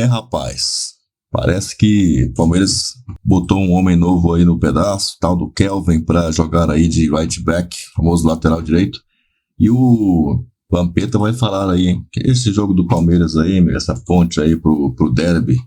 Rapaz, parece que o Palmeiras botou um homem novo aí no pedaço, tal do Kelvin, pra jogar aí de right back, famoso lateral direito. E o Vampeta vai falar aí, hein, que esse jogo do Palmeiras aí, essa ponte aí pro derby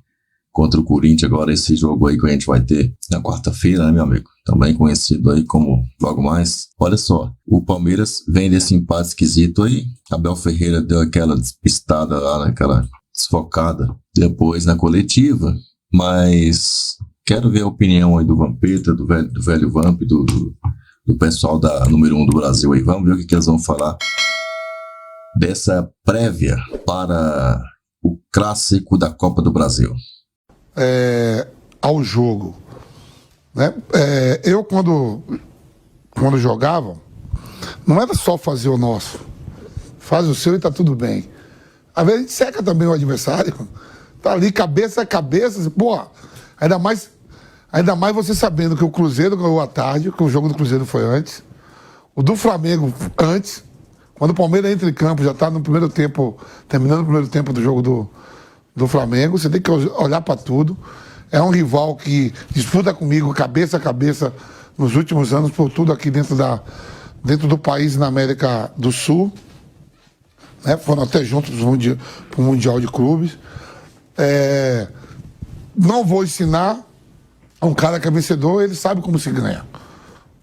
contra o Corinthians agora, esse jogo aí que a gente vai ter na quarta-feira, né, meu amigo? Também conhecido aí como logo mais. Olha só, o Palmeiras vem desse empate esquisito aí. Abel Ferreira deu aquela despistada lá, naquela desfocada depois na coletiva, mas quero ver a opinião aí do Vampeta, do velho Vamp, do pessoal da número 1 do Brasil aí. Vamos ver o que eles vão falar dessa prévia para o clássico da Copa do Brasil. Ao jogo, né? Eu quando jogava, não era só fazer o nosso, faz o seu e tá tudo bem. Às vezes a gente seca também o adversário, tá ali cabeça a cabeça, pô, ainda mais você sabendo que o Cruzeiro ganhou à tarde, que o jogo do Cruzeiro foi antes, o do Flamengo antes, quando o Palmeiras entra em campo, já tá no primeiro tempo, terminando o primeiro tempo do jogo do Flamengo, você tem que olhar para tudo. É um rival que disputa comigo cabeça a cabeça nos últimos anos por tudo aqui dentro do país, na América do Sul. Né? Foram até juntos para o Mundial de Clubes. Não vou ensinar a um cara que é vencedor, ele sabe como se ganha.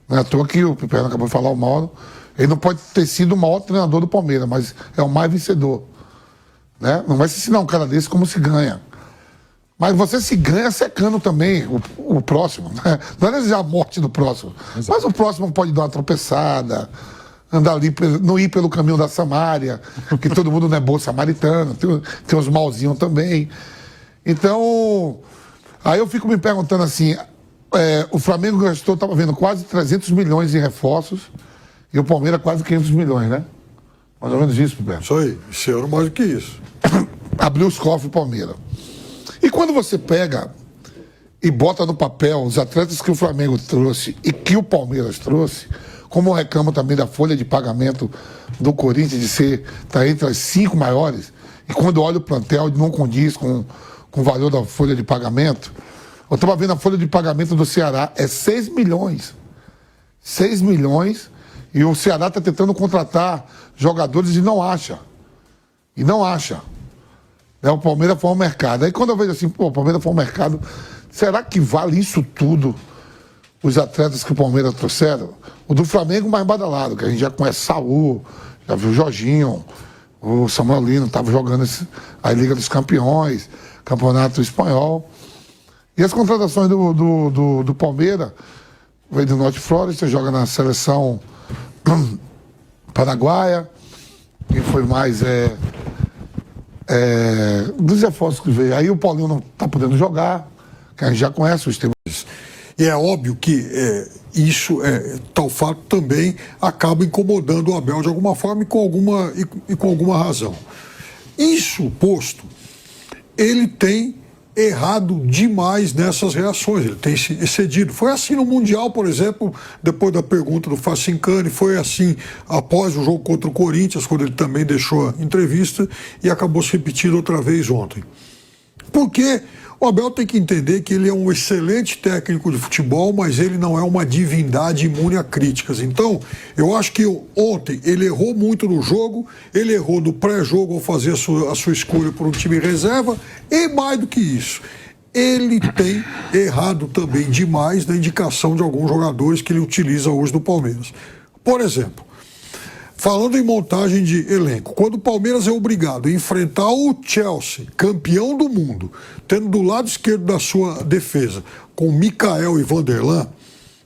Não é à toa que o Piperno acabou de falar, o Mauro, ele não pode ter sido o maior treinador do Palmeiras, mas é o mais vencedor. Né? Não vai se ensinar um cara desse como se ganha. Mas você se ganha secando também o próximo. Né? Não é desejar a morte do próximo. Exato. Mas o próximo pode dar uma tropeçada, andar ali, não ir pelo caminho da Samária, que todo mundo não é bom samaritano, tem uns malzinhos também. Então, aí eu fico me perguntando assim, o Flamengo gastou, estava vendo, quase 300 milhões em reforços, e o Palmeiras quase 500 milhões, né? Mais ou menos isso, Piperno. Isso aí, esse ano mais do que isso. Abriu os cofres o Palmeiras. E quando você pega e bota no papel os atletas que o Flamengo trouxe e que o Palmeiras trouxe, como reclama também da folha de pagamento do Corinthians de estar entre as 5 maiores, e quando olha o plantel não condiz com o valor da folha de pagamento, eu estava vendo a folha de pagamento do Ceará, é 6 milhões. 6 milhões, e o Ceará está tentando contratar jogadores e não acha. O Palmeiras foi ao mercado. Aí quando eu vejo assim, o Palmeiras foi ao mercado, será que vale isso tudo os atletas que o Palmeiras trouxeram? O do Flamengo mais badalado, que a gente já conhece Saúl, já viu o Jorginho, o Samuel Lino estava jogando a Liga dos Campeões, Campeonato Espanhol. E as contratações do Palmeiras, veio do Norte Floresta, joga na seleção paraguaia, e foi mais dos reforços que veio. Aí o Paulinho não está podendo jogar, que a gente já conhece o Estevam. E é óbvio que tal fato também acaba incomodando o Abel de alguma forma e com alguma razão. Isso posto, ele tem errado demais nessas reações, ele tem excedido. Foi assim no Mundial, por exemplo, depois da pergunta do Facincani, foi assim após o jogo contra o Corinthians, quando ele também deixou a entrevista e acabou se repetindo outra vez ontem. Porque o Abel tem que entender que ele é um excelente técnico de futebol, mas ele não é uma divindade imune a críticas. Então, eu acho que ontem ele errou muito no jogo, ele errou no pré-jogo ao fazer a sua escolha por um time reserva, e mais do que isso, ele tem errado também demais na indicação de alguns jogadores que ele utiliza hoje no Palmeiras. Por exemplo, falando em montagem de elenco, quando o Palmeiras é obrigado a enfrentar o Chelsea, campeão do mundo, tendo do lado esquerdo da sua defesa com Mikael e Vanderlan,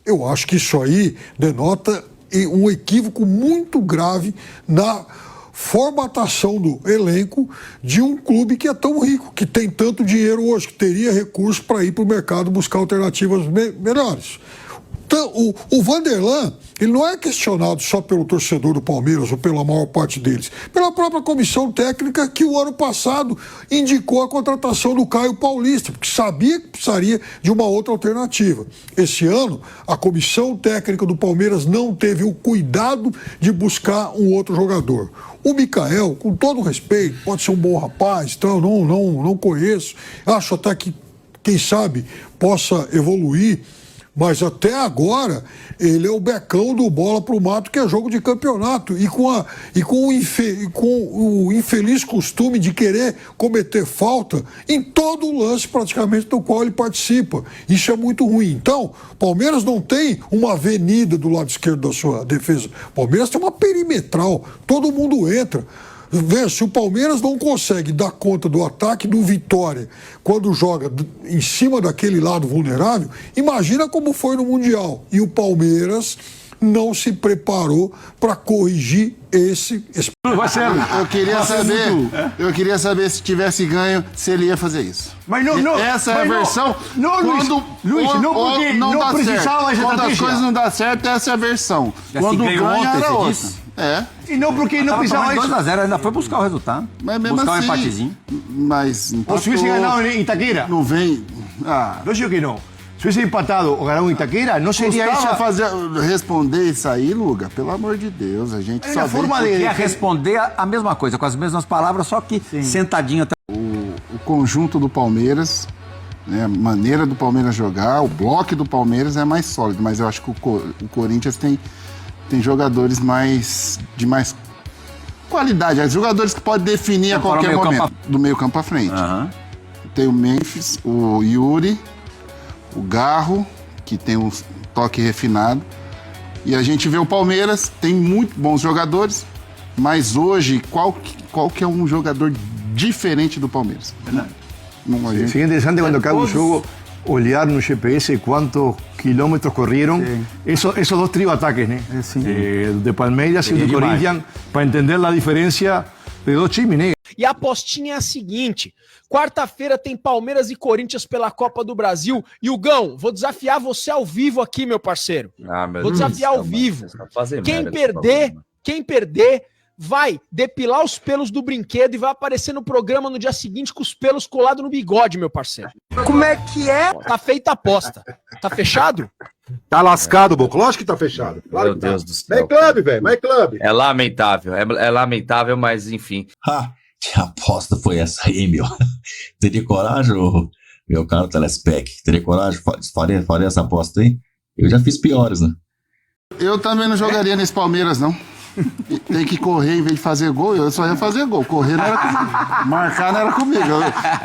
eu acho que isso aí denota um equívoco muito grave na formatação do elenco de um clube que é tão rico, que tem tanto dinheiro hoje, que teria recursos para ir para o mercado buscar alternativas melhores. O Vanderlan, ele não é questionado só pelo torcedor do Palmeiras, ou pela maior parte deles, pela própria comissão técnica que o ano passado indicou a contratação do Caio Paulista, porque sabia que precisaria de uma outra alternativa. Esse ano, a comissão técnica do Palmeiras não teve o cuidado de buscar um outro jogador. O Michael, com todo respeito, pode ser um bom rapaz, então não conheço, acho até que, quem sabe, possa evoluir, mas até agora ele é o becão do bola pro mato, que é jogo de campeonato, e com o infeliz costume de querer cometer falta em todo o lance praticamente do qual ele participa. Isso é muito ruim. Então, Palmeiras não tem uma avenida do lado esquerdo da sua defesa. Palmeiras tem uma perimetral, todo mundo entra. Veja, se o Palmeiras não consegue dar conta do ataque do Vitória quando joga em cima daquele lado vulnerável, imagina como foi no Mundial. E o Palmeiras não se preparou para corrigir esse... Marcelo, eu queria saber se tivesse ganho, se ele ia fazer isso. Mas não, essa é a versão. Luiz, não dá precisava certo. Quando as coisas não dão certo, essa é a versão. Quando ganha, era outra. E não porque não precisava isso. 2-0, ainda foi buscar o resultado. Mas mesmo buscar assim, um empatezinho. Mas Ou se tivesse ganhado em Itaquera. não vem. Não digo que não. Se tivesse empatado ou ganhado em Itaquera, não seria Custava responder isso aí, Luga? Pelo amor de Deus, a gente só Queria responder a mesma coisa, com as mesmas palavras, só que sentadinho. O conjunto do Palmeiras, né, a maneira do Palmeiras jogar, o bloco do Palmeiras é mais sólido, mas eu acho que o Corinthians tem jogadores de mais qualidade, jogadores que podem definir a qualquer momento. Do meio campo à frente. Tem o Memphis, o Yuri, o Garro, que tem um toque refinado. E a gente vê o Palmeiras, tem muito bons jogadores, mas hoje, qual que é um jogador diferente do Palmeiras? Seria interessante quando acaba o jogo olhar no GPS quantos quilômetros correram esos dos trio-ataques, né? De Palmeiras e do Corinthians, para entender a diferença de dois times, né? E a apostinha é a seguinte: quarta-feira tem Palmeiras e Corinthians pela Copa do Brasil. E Hugão, vou desafiar você ao vivo aqui, meu parceiro. Vou desafiar ao vivo. Quem perder vai depilar os pelos do brinquedo e vai aparecer no programa no dia seguinte com os pelos colados no bigode, meu parceiro. Como é que é? Tá feita a aposta. Tá fechado? Tá lascado, Boco. Lógico que tá fechado. Claro. Meu Deus do céu. My Club, velho. My Club. É lamentável. É lamentável, mas enfim. Que aposta foi essa aí, meu? Teria coragem, meu caro Telespec? Teria coragem? Faria essa aposta aí? Eu já fiz piores, né? Eu também não jogaria nesse Palmeiras, não. Tem que correr em vez de fazer gol, eu só ia fazer gol. Correr não era comigo. Marcar não era comigo.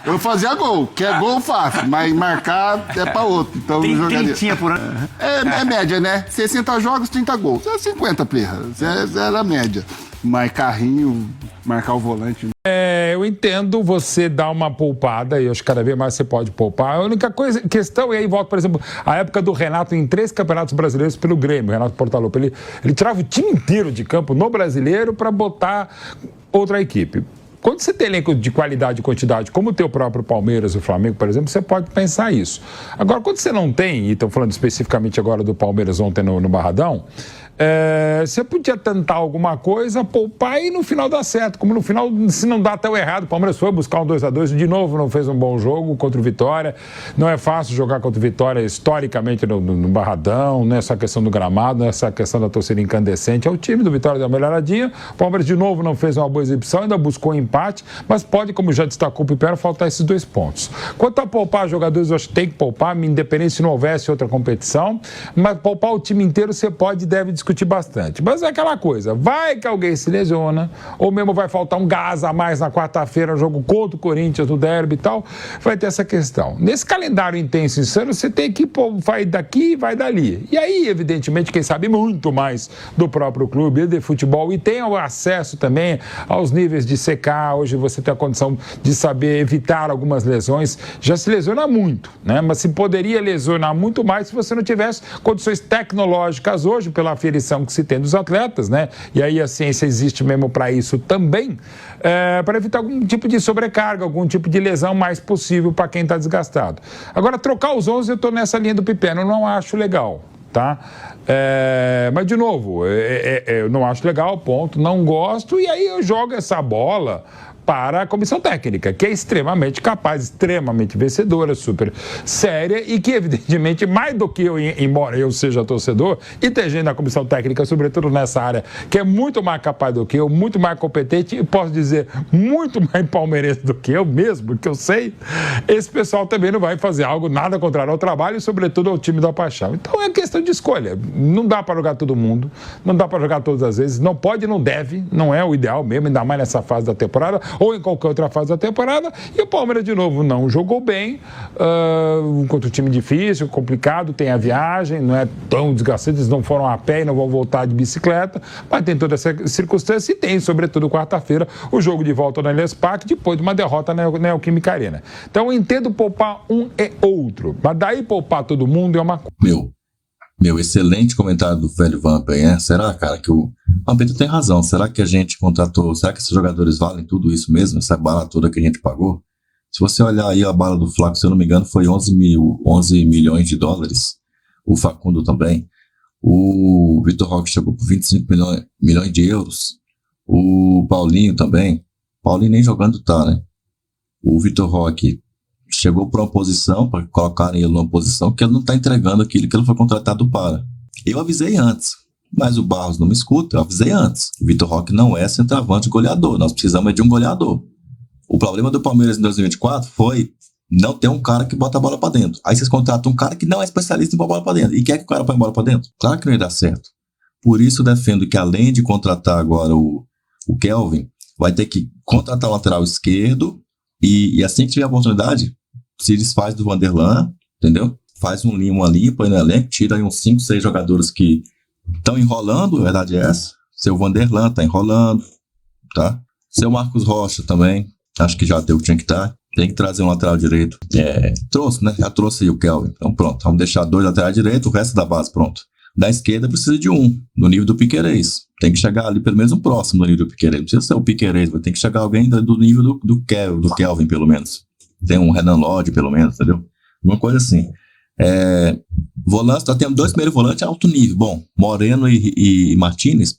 Eu fazia gol. Quer gol, faço. Mas marcar é pra outro. Então Tem não jogaria. 30 por ano. É média, né? 60 jogos, 30 gols. É 50, pleira. Era a média. Mas carrinho, marcar o volante. Eu entendo você dar uma poupada, e acho que cada vez mais você pode poupar. A única questão, e aí volta, por exemplo, a época do Renato em 3 campeonatos brasileiros pelo Grêmio, Renato Portaluppi. Ele tirava o time inteiro de campo no brasileiro para botar outra equipe. Quando você tem elenco de qualidade e quantidade, como o teu próprio Palmeiras e o Flamengo, por exemplo, você pode pensar isso. Agora, quando você não tem, e estou falando especificamente agora do Palmeiras ontem no Barradão, você podia tentar alguma coisa, poupar e no final dá certo. Como no final, se não dá tão errado, o Palmeiras foi buscar um 2-2, de novo não fez um bom jogo contra o Vitória. Não é fácil jogar contra o Vitória historicamente no Barradão, não é só questão do gramado, não é só questão da torcida incandescente. É o time do Vitória deu uma melhoradinha, o Palmeiras de novo não fez uma boa exibição, ainda buscou um empate, mas pode, como já destacou o Pipero, faltar esses 2 pontos. Quanto a poupar jogadores, eu acho que tem que poupar, independente se não houvesse outra competição, mas poupar o time inteiro você pode e deve discutir bastante. Mas é aquela coisa, vai que alguém se lesiona, ou mesmo vai faltar um gás a mais na quarta-feira, jogo contra o Corinthians, no derby e tal, vai ter essa questão. Nesse calendário intenso e insano, você tem que vai daqui e vai dali. E aí, evidentemente, quem sabe muito mais do próprio clube de futebol e tem o acesso também aos níveis de secar. Hoje você tem a condição de saber evitar algumas lesões. Já se lesiona muito, né? Mas se poderia lesionar muito mais se você não tivesse condições tecnológicas hoje, pela aferição que se tem dos atletas, né? E aí a ciência existe mesmo para isso também, para evitar algum tipo de sobrecarga, algum tipo de lesão mais possível para quem está desgastado. Agora, trocar os 11, eu estou nessa linha do Pipeno, eu não acho legal. tá? Mas, de novo, eu não acho legal, ponto, não gosto, e aí eu jogo essa bola para a comissão técnica, que é extremamente capaz, extremamente vencedora, super séria e que, evidentemente, mais do que eu, embora eu seja torcedor, e tem gente na comissão técnica, sobretudo nessa área, que é muito mais capaz do que eu, muito mais competente e, posso dizer, muito mais palmeirense do que eu mesmo, que eu sei, esse pessoal também não vai fazer algo nada contrário ao trabalho e, sobretudo, ao time da paixão. Então, é questão de escolha. Não dá para jogar todo mundo, não dá para jogar todas as vezes, não pode, não deve, não é o ideal mesmo, ainda mais nessa fase da temporada, ou em qualquer outra fase da temporada, e o Palmeiras, de novo, não jogou bem, contra um time difícil, complicado, tem a viagem, não é tão desgastante, eles não foram a pé e não vão voltar de bicicleta, mas tem toda essa circunstância e tem, sobretudo, quarta-feira, o jogo de volta na Allianz Parque, depois de uma derrota na Neoquímica Arena. Então, eu entendo poupar um e outro, mas daí poupar todo mundo é uma coisa. Meu, excelente comentário do velho Vamp aí, né? Será, cara, que o Vampeta tem razão? Será que a gente contratou, será que esses jogadores valem tudo isso mesmo? Essa bala toda que a gente pagou? Se você olhar aí a bala do Flaco, se eu não me engano, foi 11 milhões de dólares. O Facundo também. O Vitor Roque chegou por 25 milhões de euros. O Paulinho também. Paulinho nem jogando tá, né? O Vitor Roque chegou para uma posição, para colocarem ele numa posição que ele não está entregando aquilo que ele foi contratado para. Eu avisei antes, mas o Barros não me escuta, eu avisei antes. O Vitor Roque não é centroavante goleador, nós precisamos de um goleador. O problema do Palmeiras em 2024 foi não ter um cara que bota a bola para dentro. Aí vocês contratam um cara que não é especialista em pôr a bola para dentro. E quer que o cara põe a bola para dentro? Claro que não ia dar certo. Por isso eu defendo que, além de contratar agora o Kelvin, vai ter que contratar o lateral esquerdo e assim que tiver a oportunidade, se desfaz do Vanderlan, entendeu? Faz uma limpa aí no elenco, tira aí uns 5, 6 jogadores que estão enrolando, a verdade é essa. Seu Vanderlan tá enrolando, tá? Seu Marcos Rocha também, acho que já deu o que tinha que estar. Tem que trazer um lateral direito. Trouxe, né? Já trouxe aí o Kelvin. Então pronto, vamos deixar 2 laterais direitos, o resto da base pronto. Da esquerda precisa de um, no nível do Piquerez. Tem que chegar ali pelo menos um próximo do nível do Piquerez. Não precisa ser o Piquerez, vai ter que chegar alguém do nível do Kelvin, pelo menos. Tem um Renan Lodge, pelo menos, entendeu? Uma coisa assim. Volante, nós temos 2 primeiros volantes a alto nível. Bom, Moreno e Martínez,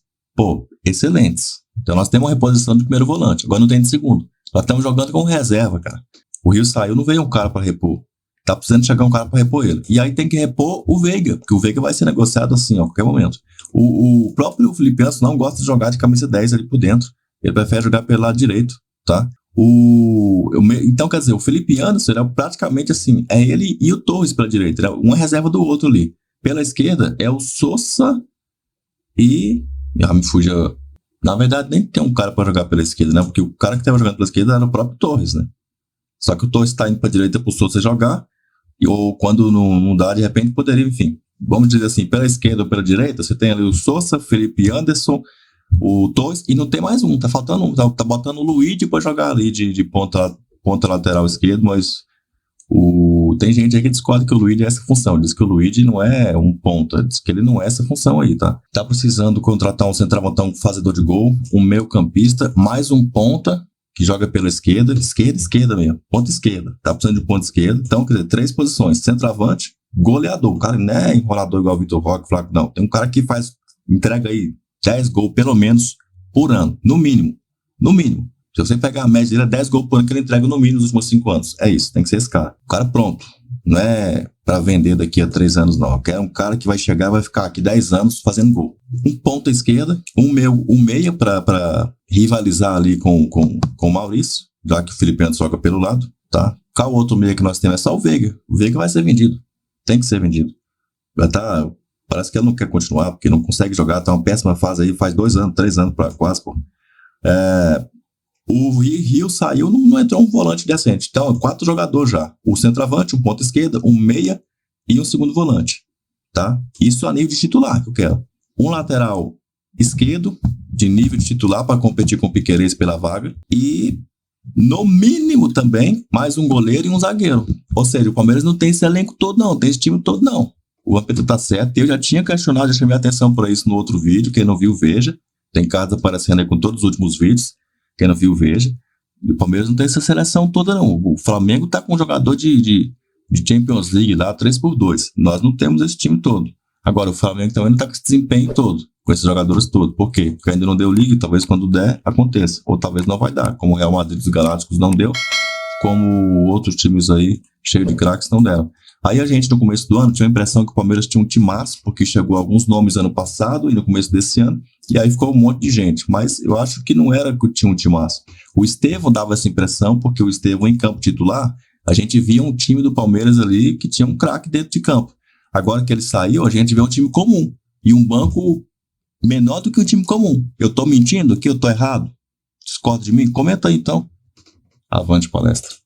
excelentes. Então nós temos uma reposição de primeiro volante. Agora não tem de segundo. Nós estamos jogando com reserva, cara. O Rio saiu, não veio um cara para repor. Tá precisando chegar um cara para repor ele. E aí tem que repor o Veiga, porque o Veiga vai ser negociado assim, a qualquer momento. O próprio Felipe Anderson não gosta de jogar de camisa 10 ali por dentro. Ele prefere jogar pelo lado direito, tá? Então, quer dizer, o Felipe Anderson era praticamente assim, é ele e o Torres pela direita, era uma reserva do outro ali. Pela esquerda é o Sousa e me fuja. Na verdade, nem tem um cara para jogar pela esquerda, né? Porque o cara que estava jogando pela esquerda era o próprio Torres, né? Só que o Torres está indo para a direita para o Sousa jogar, ou quando não dá, de repente poderia, enfim. Vamos dizer assim, pela esquerda ou pela direita, você tem ali o Sousa, Felipe Anderson, o Torres, e não tem mais um, tá faltando um, tá botando o Luigi para jogar ali de ponta lateral esquerdo, mas tem gente aí que discorda que o Luigi é essa função, diz que o Luigi não é um ponta, diz que ele não é essa função aí, tá? Tá precisando contratar um centroavantão, um fazedor de gol, um meio campista, mais um ponta, que joga pela esquerda mesmo, ponta esquerda, tá precisando de ponta esquerda, então, quer dizer, 3 posições, centroavante, goleador, o cara não é enrolador igual o Vitor Roque, Flaco, não, tem um cara que entrega aí 10 gols, pelo menos, por ano, no mínimo, se você pegar a média dele, é 10 gols por ano que ele entrega no mínimo nos últimos 5 anos, é isso, tem que ser esse cara, o cara pronto, não é para vender daqui a 3 anos não, é um cara que vai chegar, vai ficar aqui 10 anos fazendo gol, um ponta esquerda, um meia para rivalizar ali com o Maurício, já que o Felipe Anderson joga pelo lado, tá? Qual outro meia que nós temos? É só o Veiga vai ser vendido, tem que ser vendido, parece que ele não quer continuar, porque não consegue jogar, tá uma péssima fase aí, faz 2 anos, 3 anos para quase, pô. O Rio saiu, não entrou um volante decente, então 4 jogadores já, o centroavante, um ponta esquerda, um meia e um segundo volante, tá? Isso a nível de titular que eu quero. Um lateral esquerdo, de nível de titular para competir com o Piquerez pela vaga, e no mínimo também mais um goleiro e um zagueiro. Ou seja, o Palmeiras não tem esse elenco todo não, tem esse time todo não. O Vampeta tá certo, eu já tinha questionado, já chamei a atenção para isso no outro vídeo, quem não viu veja, tem cards aparecendo aí com todos os últimos vídeos, quem não viu veja. O Palmeiras não tem essa seleção toda não, o Flamengo tá com um jogador de Champions League lá, 3x2, nós não temos esse time todo. Agora, o Flamengo também não tá com esse desempenho todo, com esses jogadores todos. Por quê? Porque ainda não deu liga, talvez quando der, aconteça. Ou talvez não vai dar, como o Real Madrid dos Galácticos não deu, como outros times aí, cheios de craques, não deram. Aí a gente, no começo do ano, tinha a impressão que o Palmeiras tinha um timaço, porque chegou alguns nomes ano passado e no começo desse ano, e aí ficou um monte de gente. Mas eu acho que não era que tinha um timaço. O Estevão dava essa impressão, porque o Estevão, em campo titular, a gente via um time do Palmeiras ali que tinha um craque dentro de campo. Agora que ele saiu, a gente vê um time comum. E um banco menor do que um time comum. Eu tô mentindo aqui? Eu tô errado? Discorda de mim? Comenta aí, então. Avante palestra.